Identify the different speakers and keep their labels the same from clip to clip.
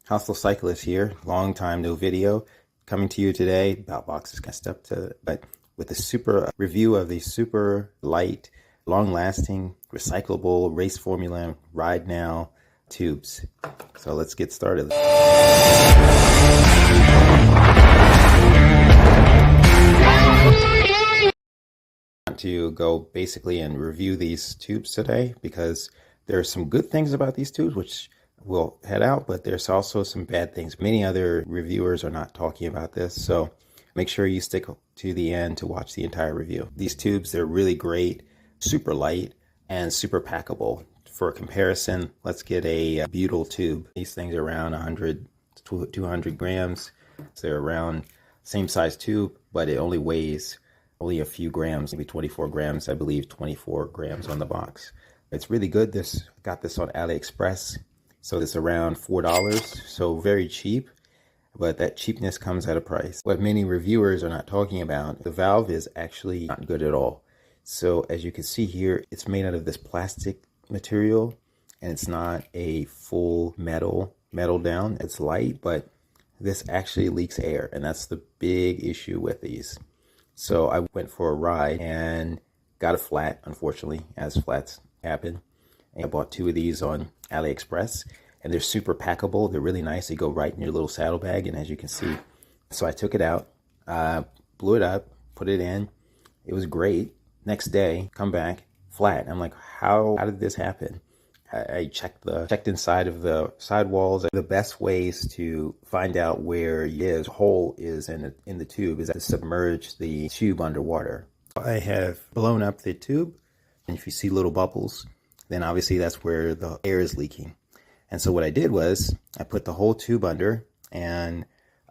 Speaker 1: Hostile Cyclist here. Long time no video. Coming to you today about boxes kind of stuff but with a super review of the super light, long-lasting, recyclable Race Formula Ride Now tubes. So let's get started. To go basically and review these tubes today because there are some good things about these tubes which we'll head out, but there's also some bad things. Many other reviewers are not talking about this, so make sure you stick to the end to watch the entire review. These tubes, they're really great, super light and super packable. For comparison, let's get a butyl tube. These things are around 100 to 200 grams. So they're around same size tube, but it only weighs only a few grams, maybe 24 grams, I believe 24 grams on the box. It's really good. Got this on AliExpress. So it's around $4, so very cheap, but that cheapness comes at a price. What many reviewers are not talking about, the valve is actually not good at all. So as you can see here, it's made out of this plastic material, and it's not a full metal down. It's light, but this actually leaks air, and that's the big issue with these. So I went for a ride and got a flat, unfortunately, as flats happen. And I bought 2 of these on AliExpress, and they're super packable. They're really nice. They go right in your little saddlebag, and as you can see, so I took it out, blew it up, put it in. It was great. Next day, come back, flat. I'm like, how did this happen? I checked inside of the sidewalls. The best ways to find out where a hole is in the tube is to submerge the tube underwater. I have blown up the tube, and if you see little bubbles, then obviously that's where the air is leaking. And so what I did was I put the whole tube under, and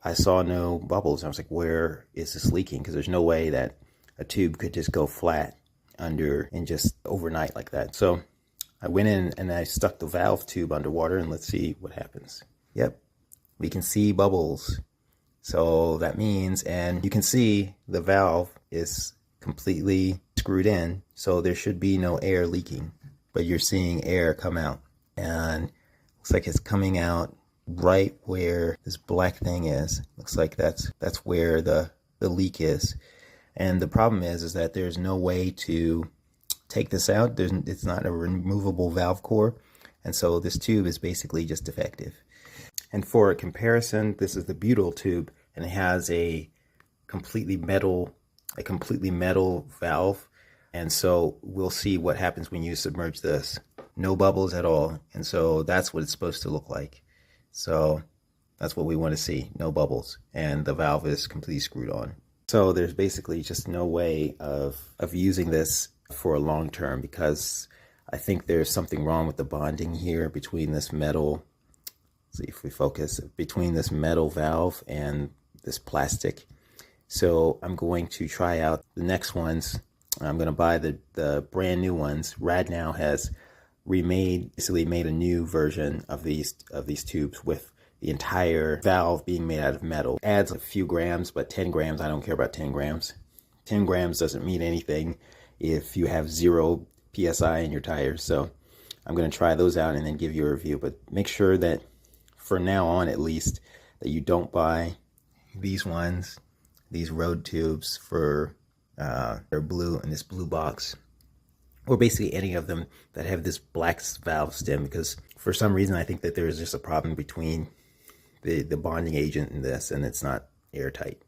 Speaker 1: I saw no bubbles. I was like, where is this leaking? Because there's no way that a tube could just go flat under and just overnight like that. So I went in and I stuck the valve tube underwater, and let's see what happens. Yep, we can see bubbles. So that means, and you can see the valve is completely screwed in, so there should be no air leaking, but you're seeing air come out, and looks like it's coming out right where this black thing is. Looks like that's where the leak is. And the problem is that there's no way to take this out. It's not a removable valve core, and so this tube is basically just defective. And for a comparison, this is the butyl tube, and it has a completely metal valve. And so we'll see what happens when you submerge this. No bubbles at all, and so that's what it's supposed to look like. So that's what we want to see, no bubbles, and the valve is completely screwed on. So there's basically just no way of using this for a long term, because I think there's something wrong with the bonding here between this metal, let's see if we focus, between this metal valve and this plastic. So I'm going to try out the next ones. I'm going to buy the brand new ones. Rad Now has basically made a new version of these tubes with the entire valve being made out of metal. It adds a few grams, but 10 grams, I don't care about 10 grams. 10 grams doesn't mean anything if you have 0 PSI in your tires. So I'm going to try those out and then give you a review. But make sure that for now on, at least, that you don't buy these ones, these road tubes for they're blue in this blue box, or basically any of them that have this black valve stem, because for some reason I think that there is just a problem between the bonding agent in this, and it's not airtight.